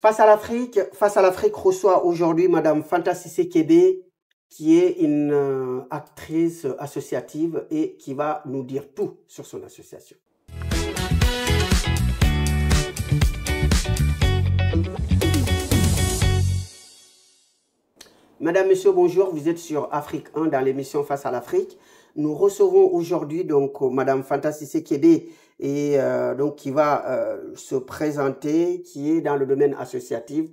Face à l'Afrique reçoit aujourd'hui Madame Fanta Cissé Kébé, qui est une actrice associative et qui va nous dire tout sur son association. Madame, Monsieur, bonjour. Vous êtes sur Afrique 1 dans l'émission Face à l'Afrique. Nous recevons aujourd'hui donc Madame Fanta Cissé Kébé et donc qui va se présenter, qui est dans le domaine associatif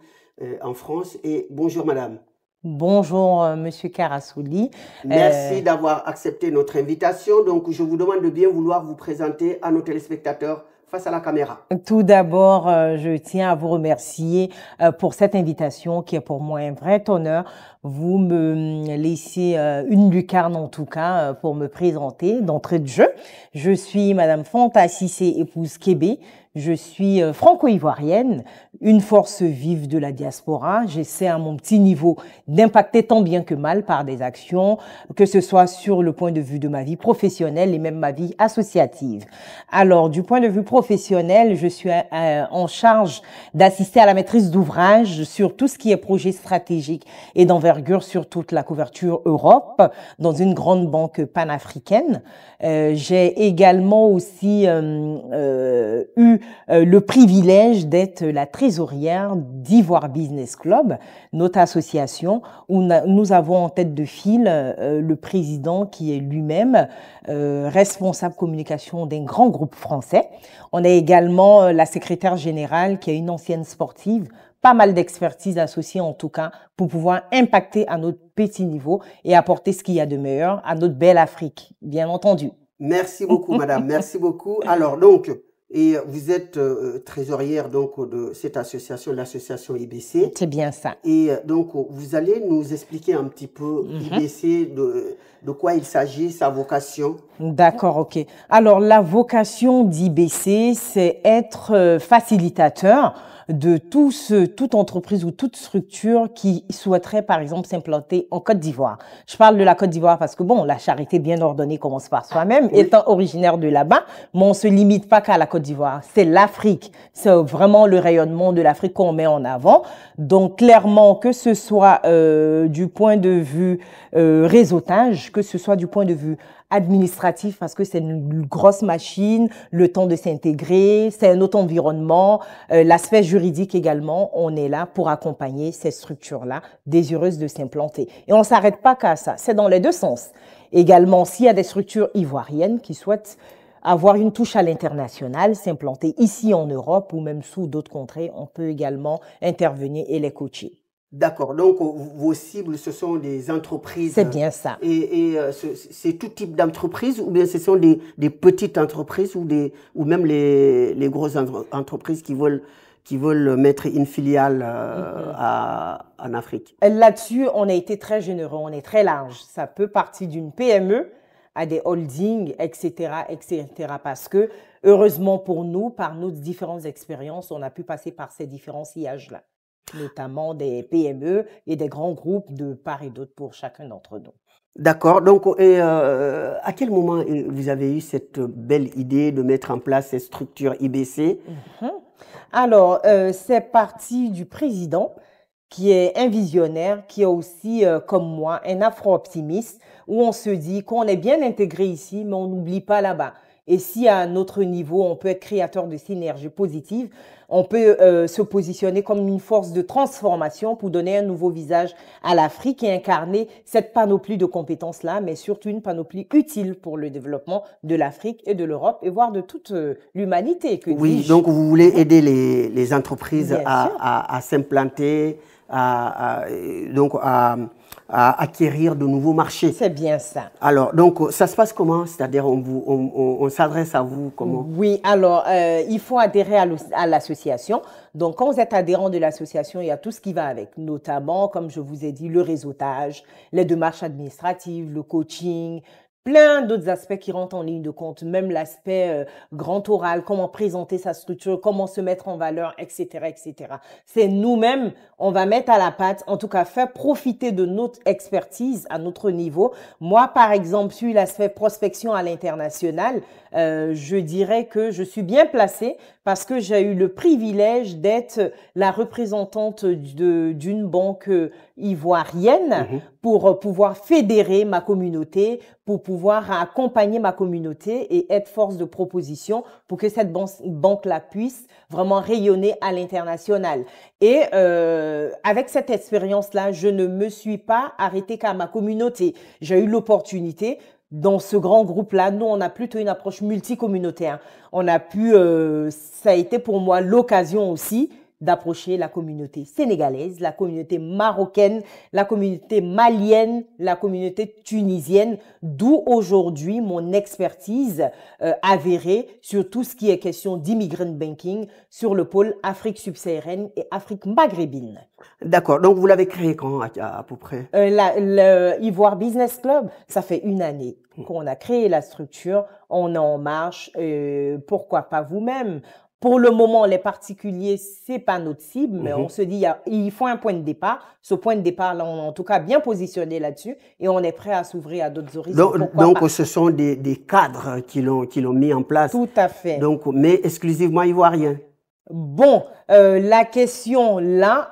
en France. Et bonjour Madame. Bonjour Monsieur Karasouli. Merci d'avoir accepté notre invitation. Donc je vous demande de bien vouloir vous présenter à nos téléspectateurs face à la caméra. Tout d'abord, je tiens à vous remercier pour cette invitation qui est pour moi un vrai honneur. Vous me laissez une lucarne en tout cas pour me présenter d'entrée de jeu. Je suis Madame Fanta Cissé épouse Kébé. Je suis franco-ivoirienne, une force vive de la diaspora. J'essaie à mon petit niveau d'impacter tant bien que mal par des actions, que ce soit sur le point de vue de ma vie professionnelle et même ma vie associative. Alors, du point de vue professionnel, je suis en charge d'assister à la maîtrise d'ouvrage sur tout ce qui est projet stratégique et d'envergure sur toute la couverture Europe dans une grande banque panafricaine. J'ai également aussi eu le privilège d'être la trésorière d'Ivoire Business Club, notre association, où nous avons en tête de file le président qui est lui-même responsable communication d'un grand groupe français. On a également la secrétaire générale qui est une ancienne sportive, pas mal d'expertise associée en tout cas pour pouvoir impacter à notre petit niveau et apporter ce qu'il y a de meilleur à notre belle Afrique, bien entendu. Merci beaucoup Madame, merci beaucoup. Alors donc, et vous êtes trésorière donc de cette association, l'association IBC. C'est bien ça. Et donc vous allez nous expliquer un petit peu IBC, de quoi il s'agit, sa vocation. D'accord, ok. Alors la vocation d'IBC, c'est être facilitateur de toute entreprise ou toute structure qui souhaiterait, par exemple, s'implanter en Côte d'Ivoire. Je parle de la Côte d'Ivoire parce que, bon, la charité bien ordonnée commence par soi-même. Oui. Étant originaire de là-bas, mais on se limite pas qu'à la Côte d'Ivoire. C'est l'Afrique. C'est vraiment le rayonnement de l'Afrique qu'on met en avant. Donc, clairement, que ce soit du point de vue réseautage, que ce soit du point de vue administratif parce que c'est une grosse machine, le temps de s'intégrer, c'est un autre environnement, l'aspect juridique également, on est là pour accompagner ces structures-là désireuses de s'implanter. Et on ne s'arrête pas qu'à ça, c'est dans les deux sens. Également, s'il y a des structures ivoiriennes qui souhaitent avoir une touche à l'international, s'implanter ici en Europe ou même sous d'autres contrées, on peut également intervenir et les coacher. D'accord, donc vos cibles, ce sont des entreprises. C'est bien ça. Et c'est tout type d'entreprise ou bien ce sont des petites entreprises ou même les grosses entreprises qui veulent mettre une filiale en Afrique? Là-dessus, on a été très généreux, on est très large. Ça peut partir d'une PME à des holdings, etc., etc. Parce que, heureusement pour nous, par nos différentes expériences, on a pu passer par ces différents sillages-là, notamment des PME et des grands groupes de part et d'autre pour chacun d'entre nous. D'accord. Donc, à quel moment vous avez eu cette belle idée de mettre en place cette structure IBC? Alors, c'est parti du président qui est un visionnaire, qui est aussi, comme moi, un afro-optimiste, où on se dit qu'on est bien intégré ici, mais on n'oublie pas là-bas. Et si à notre niveau, on peut être créateur de synergie positive, on peut se positionner comme une force de transformation pour donner un nouveau visage à l'Afrique et incarner cette panoplie de compétences-là, mais surtout une panoplie utile pour le développement de l'Afrique et de l'Europe et voire de toute l'humanité. Oui, donc vous voulez aider les entreprises à s'implanter, donc à acquérir de nouveaux marchés. C'est bien ça. Alors, donc, ça se passe comment? C'est-à-dire, on s'adresse à vous comment? Oui, alors, il faut adhérer à l'association. Donc, quand vous êtes adhérent de l'association, il y a tout ce qui va avec, notamment, comme je vous ai dit, le réseautage, les démarches administratives, le coaching, plein d'autres aspects qui rentrent en ligne de compte, même l'aspect grand oral, comment présenter sa structure, comment se mettre en valeur, etc., etc. C'est nous-mêmes, on va mettre à la patte, en tout cas faire profiter de notre expertise à notre niveau. Moi, par exemple, sur l'aspect prospection à l'international, je dirais que je suis bien placée parce que j'ai eu le privilège d'être la représentante d'une banque ivoirienne Mhm. pour pouvoir fédérer ma communauté, pour pouvoir accompagner ma communauté et être force de proposition pour que cette banque-là puisse vraiment rayonner à l'international. Et avec cette expérience-là, je ne me suis pas arrêtée qu'à ma communauté. J'ai eu l'opportunité dans ce grand groupe-là, nous, on a plutôt une approche multicommunautaire. On a pu, ça a été pour moi l'occasion aussi d'approcher la communauté sénégalaise, la communauté marocaine, la communauté malienne, la communauté tunisienne, d'où aujourd'hui mon expertise avérée sur tout ce qui est question d'immigrant banking sur le pôle Afrique subsaharienne et Afrique maghrébine. D'accord. Donc, vous l'avez créé quand, à peu près? Le Ivoire Business Club, ça fait une année qu'on a créé la structure, on est en marche, pourquoi pas vous-même? Pour le moment, les particuliers, c'est pas notre cible, mais on se dit, il faut un point de départ. Ce point de départ-là, on est en tout cas bien positionné là-dessus et on est prêt à s'ouvrir à d'autres horizons. Donc ce sont des cadres qui l'ont mis en place. Tout à fait. Donc, mais exclusivement ivoiriens. Bon, la question là,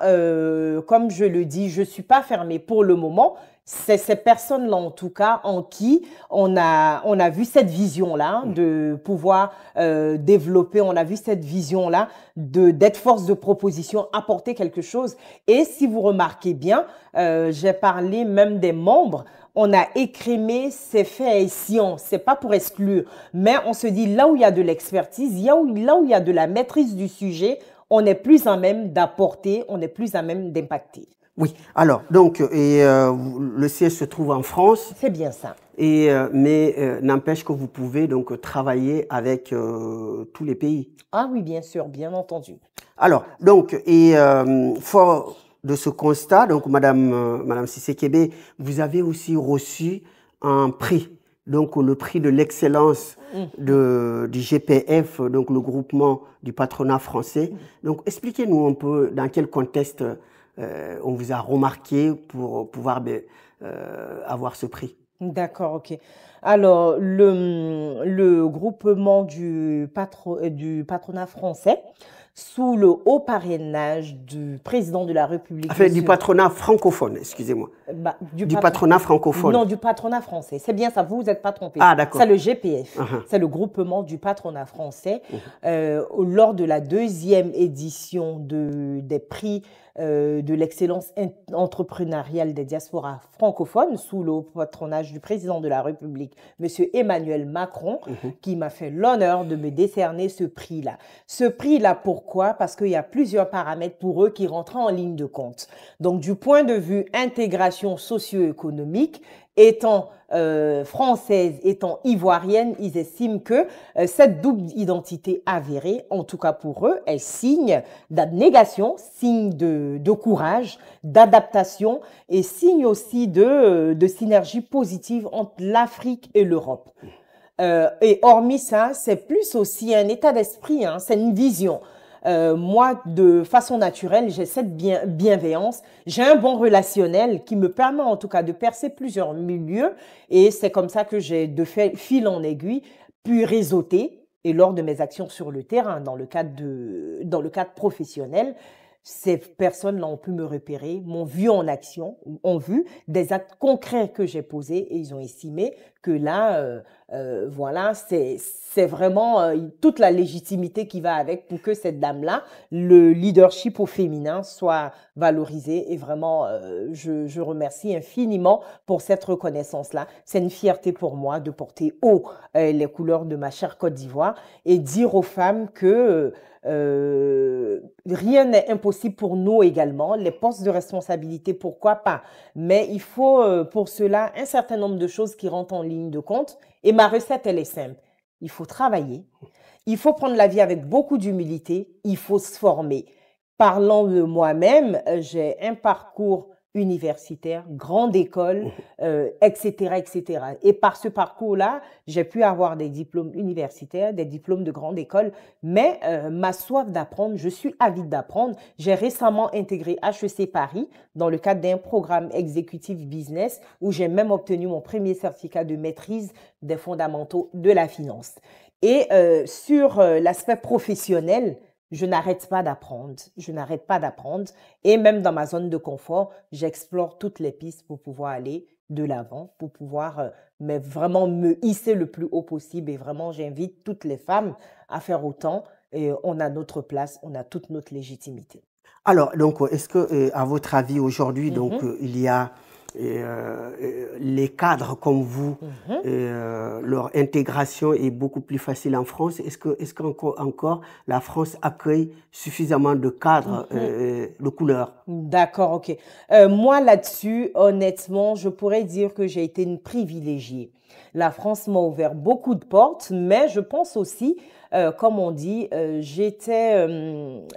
comme je le dis, je suis pas fermée pour le moment. C'est ces personnes-là, en tout cas, en qui on a vu cette vision-là de pouvoir développer, on a vu cette vision-là d'être force de proposition, apporter quelque chose. Et si vous remarquez bien, j'ai parlé même des membres. On a écrémé ces faits et sciences. C'est pas pour exclure, mais on se dit là où il y a de l'expertise, là où il y a de la maîtrise du sujet, on est plus à même d'apporter, on est plus à même d'impacter. Oui. Alors, donc, le siège se trouve en France. C'est bien ça. Mais n'empêche que vous pouvez donc travailler avec tous les pays. Ah oui, bien sûr, bien entendu. Alors, donc, fort de ce constat, donc, Madame Cissé Kébé, vous avez aussi reçu un prix. Donc, le prix de l'excellence du GPF, donc le groupement du patronat français. Donc, expliquez-nous un peu dans quel contexte on vous a remarqué pour pouvoir avoir ce prix. D'accord, ok. Alors, le groupement du patronat français, sous le haut parrainage du président de la République. Enfin, du patronat francophone, excusez-moi. Du patronat francophone. Non, du patronat français. C'est bien ça, vous vous êtes pas trompé. Ah, d'accord. C'est le GPF. C'est le groupement du patronat français. Lors de la deuxième édition des prix de l'excellence entrepreneuriale des diasporas francophones, sous le patronage du président de la République, M. Emmanuel Macron, qui m'a fait l'honneur de me décerner ce prix-là. Ce prix-là, pourquoi? Parce qu'il y a plusieurs paramètres pour eux qui rentrent en ligne de compte. Donc, du point de vue intégration socio-économique, étant française, étant ivoirienne, ils estiment que cette double identité avérée, en tout cas pour eux, est signe d'abnégation, signe de courage, d'adaptation et signe aussi de synergie positive entre l'Afrique et l'Europe. Et hormis ça, c'est plus aussi un état d'esprit, hein, c'est une vision. Moi, de façon naturelle, j'ai cette bienveillance. J'ai un bon relationnel qui me permet en tout cas de percer plusieurs milieux. Et c'est comme ça que j'ai de fil en aiguille pu réseauter. Et lors de mes actions sur le terrain, dans le cadre professionnel, ces personnes-là ont pu me repérer, m'ont vu en action, ont vu des actes concrets que j'ai posés et ils ont estimé que là, voilà, c'est vraiment toute la légitimité qui va avec pour que cette dame-là, le leadership au féminin soit valorisé et vraiment, je remercie infiniment pour cette reconnaissance-là. C'est une fierté pour moi de porter haut les couleurs de ma chère Côte d'Ivoire et dire aux femmes que rien n'est impossible pour nous également. Les postes de responsabilité, pourquoi pas? Mais il faut pour cela un certain nombre de choses qui rentrent en ligne de compte. Et ma recette, elle est simple. Il faut travailler. Il faut prendre la vie avec beaucoup d'humilité. Il faut se former. Parlant de moi-même, j'ai un parcours universitaire, grande école, etc., etc. Et par ce parcours-là, j'ai pu avoir des diplômes universitaires, des diplômes de grande école, mais ma soif d'apprendre, je suis avide d'apprendre. J'ai récemment intégré HEC Paris dans le cadre d'un programme exécutif business où j'ai même obtenu mon premier certificat de maîtrise des fondamentaux de la finance. Et sur l'aspect professionnel, je n'arrête pas d'apprendre. Je n'arrête pas d'apprendre. Et même dans ma zone de confort, j'explore toutes les pistes pour pouvoir aller de l'avant, pour pouvoir mais vraiment me hisser le plus haut possible. Et vraiment, j'invite toutes les femmes à faire autant. Et on a notre place, on a toute notre légitimité. Alors, donc, est-ce que, à votre avis, aujourd'hui, donc, Mhm, il y a les cadres comme vous, mhm, leur intégration est beaucoup plus facile en France? Est-ce encore la France accueille suffisamment de cadres mhm. de couleur? D'accord, ok. Moi, là-dessus, honnêtement, je pourrais dire que j'ai été une privilégiée. La France m'a ouvert beaucoup de portes, mais je pense aussi, comme on dit, j'étais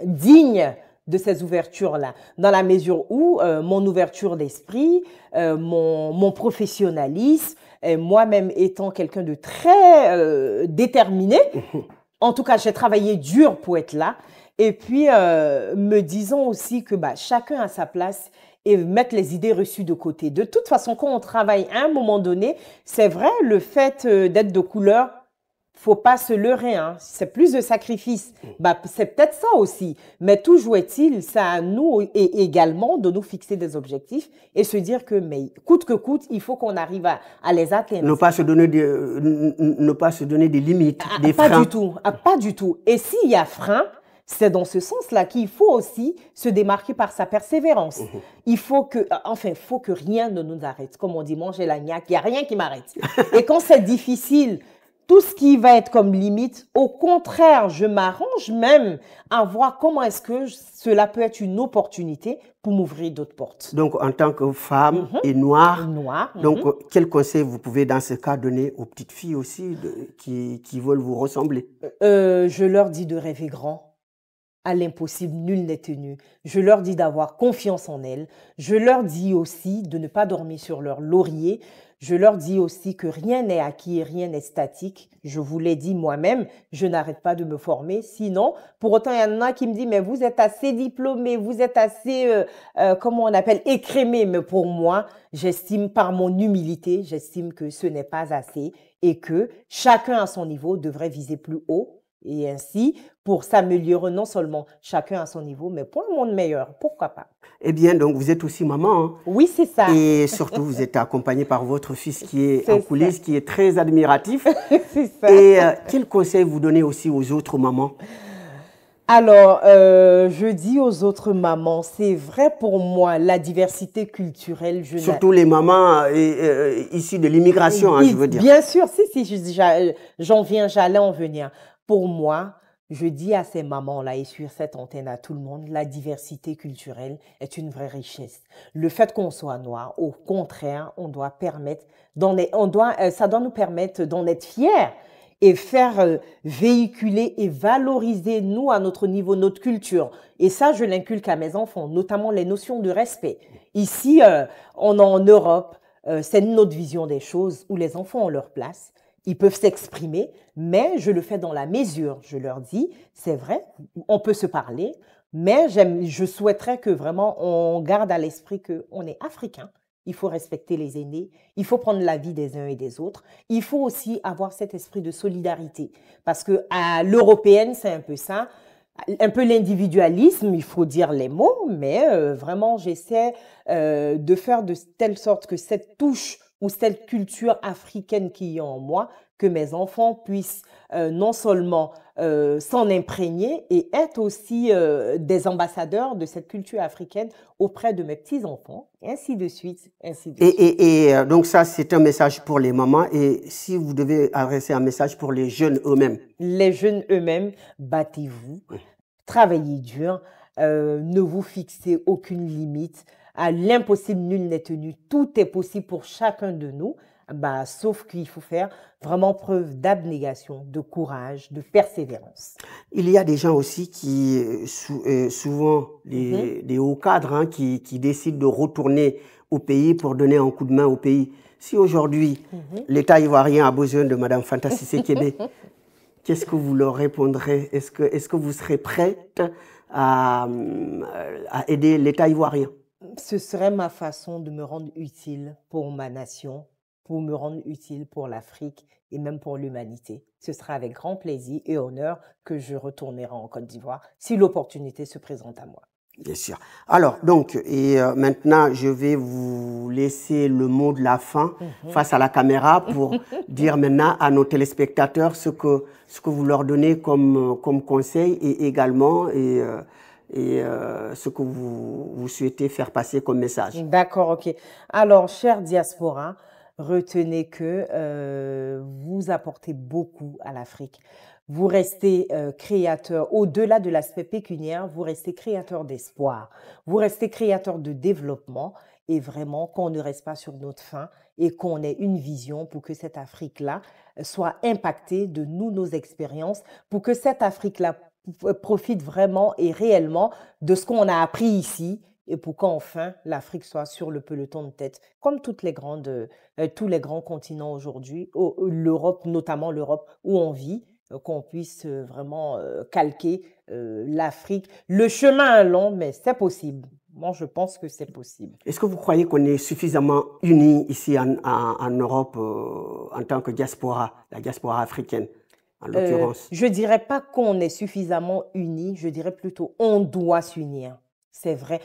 digne de ces ouvertures-là, dans la mesure où mon ouverture d'esprit, mon professionnalisme, et moi-même étant quelqu'un de très déterminé, en tout cas, j'ai travaillé dur pour être là. Et puis, me disons aussi que bah, chacun a sa place et mettre les idées reçues de côté. De toute façon, quand on travaille à un moment donné, c'est vrai, le fait d'être de couleur, faut pas se leurrer, hein. C'est plus de sacrifice. Bah, c'est peut-être ça aussi. Mais toujours est-il, c'est à nous également de nous fixer des objectifs et se dire que, mais coûte que coûte, il faut qu'on arrive à les atteindre. Ne pas se donner des limites, des Pas freins. du tout, pas du tout. Et s'il y a frein, c'est dans ce sens-là qu'il faut aussi se démarquer par sa persévérance. Il faut que, enfin, il faut que rien ne nous arrête. Comme on dit, manger la niaque, il n'y a rien qui m'arrête. Et quand c'est difficile, tout ce qui va être comme limite, au contraire, je m'arrange même à voir comment est-ce que cela peut être une opportunité pour m'ouvrir d'autres portes. Donc, en tant que femme et Une noire, noire. donc, quel conseil vous pouvez dans ce cas donner aux petites filles aussi qui veulent vous ressembler? Je leur dis de rêver grand. À l'impossible, nul n'est tenu. Je leur dis d'avoir confiance en elles. Je leur dis aussi de ne pas dormir sur leur laurier. Je leur dis aussi que rien n'est acquis et rien n'est statique. Je vous l'ai dit moi-même, je n'arrête pas de me former. Sinon, pour autant, il y en a qui me disent, mais vous êtes assez diplômé, vous êtes assez, comment on appelle, écrémé. Mais pour moi, j'estime par mon humilité, j'estime que ce n'est pas assez et que chacun à son niveau devrait viser plus haut. Et ainsi, pour s'améliorer non seulement chacun à son niveau, mais pour un monde meilleur. Pourquoi pas? Eh bien, donc, vous êtes aussi maman, hein. Oui, c'est ça. Et surtout, vous êtes accompagnée par votre fils qui est en C'est ça. coulisses, qui est très admiratif. C'est ça. Et quel conseil vous donnez aussi aux autres mamans? Alors, je dis aux autres mamans, c'est vrai pour moi, la diversité culturelle, Surtout les mamans issues de l'immigration, hein, je veux dire. Bien sûr, si, j'allais en venir. Pour moi, je dis à ces mamans-là et sur cette antenne à tout le monde, la diversité culturelle est une vraie richesse. Le fait qu'on soit noir, au contraire, ça doit nous permettre d'en être fiers et faire véhiculer et valoriser, nous, à notre niveau, notre culture. Et ça, je l'inculque à mes enfants, notamment les notions de respect. Ici, on est en Europe, c'est notre vision des choses où les enfants ont leur place. Ils peuvent s'exprimer, mais je le fais dans la mesure. Je leur dis, c'est vrai, on peut se parler, mais je souhaiterais que vraiment on garde à l'esprit qu'on est africain. Il faut respecter les aînés, il faut prendre l'avis des uns et des autres. Il faut aussi avoir cet esprit de solidarité, parce que à l'européenne, c'est un peu ça, un peu l'individualisme, il faut dire les mots, mais vraiment, j'essaie de faire de telle sorte que cette touche ou cette culture africaine qui est en moi, que mes enfants puissent non seulement s'en imprégner et être aussi des ambassadeurs de cette culture africaine auprès de mes petits-enfants, ainsi de suite, ainsi de suite. Donc ça, c'est un message pour les mamans. Et si vous devez adresser un message pour les jeunes eux-mêmes? Les jeunes eux-mêmes, battez-vous, travaillez dur, ne vous fixez aucune limite. À l'impossible, nul n'est tenu. Tout est possible pour chacun de nous, bah, sauf qu'il faut faire vraiment preuve d'abnégation, de courage, de persévérance. Il y a des gens aussi qui, souvent des hauts cadres, hein, qui décident de retourner au pays pour donner un coup de main au pays. Si aujourd'hui, l'État ivoirien a besoin de Mme Fanta Cissé Kébé, qu'est-ce que vous leur répondrez? Est-ce que vous serez prête à aider l'État ivoirien? Ce serait ma façon de me rendre utile pour ma nation, pour me rendre utile pour l'Afrique et même pour l'humanité. Ce sera avec grand plaisir et honneur que je retournerai en Côte d'Ivoire si l'opportunité se présente à moi. Bien sûr. Alors, donc, maintenant, je vais vous laisser le mot de la fin face à la caméra pour dire maintenant à nos téléspectateurs ce que vous leur donnez comme conseil et également ce que vous souhaitez faire passer comme message. D'accord, ok. Alors, chère diaspora, retenez que vous apportez beaucoup à l'Afrique. Vous restez créateur, au-delà de l'aspect pécuniaire, vous restez créateur d'espoir, vous restez créateur de développement et vraiment qu'on ne reste pas sur notre faim et qu'on ait une vision pour que cette Afrique-là soit impactée de nos expériences, pour que cette Afrique-là profite vraiment et réellement de ce qu'on a appris ici et pour qu'enfin l'Afrique soit sur le peloton de tête, comme tous les grands continents aujourd'hui, l'Europe, notamment l'Europe où on vit, qu'on puisse vraiment calquer l'Afrique. Le chemin est long, mais c'est possible. Moi, je pense que c'est possible. Est-ce que vous croyez qu'on est suffisamment unis ici en Europe en tant que diaspora, la diaspora africaine en l'occurrence? Je ne dirais pas qu'on est suffisamment unis, je dirais plutôt on doit s'unir. C'est vrai.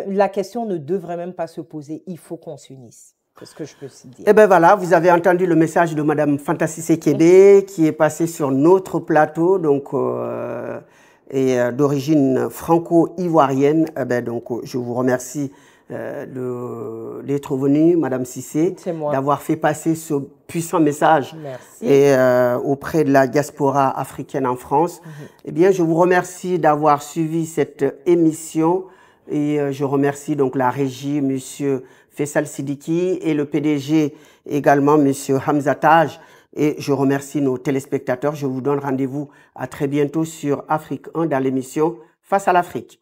La question ne devrait même pas se poser. Il faut qu'on s'unisse. C'est ce que je peux dire. Eh bien voilà, vous avez entendu le message de Madame Fanta Cissé Kébé qui est passée sur notre plateau, donc d'origine franco-ivoirienne. Eh ben, donc je vous remercie d'être venue, Madame Cissé, d'avoir fait passer ce puissant message auprès de la diaspora africaine en France. Eh bien, je vous remercie d'avoir suivi cette émission et je remercie donc la régie, Monsieur Faisal Sidiki et le PDG également, Monsieur Hamza Taj. Et je remercie nos téléspectateurs. Je vous donne rendez-vous à très bientôt sur Afrique 1 dans l'émission Face à l'Afrique.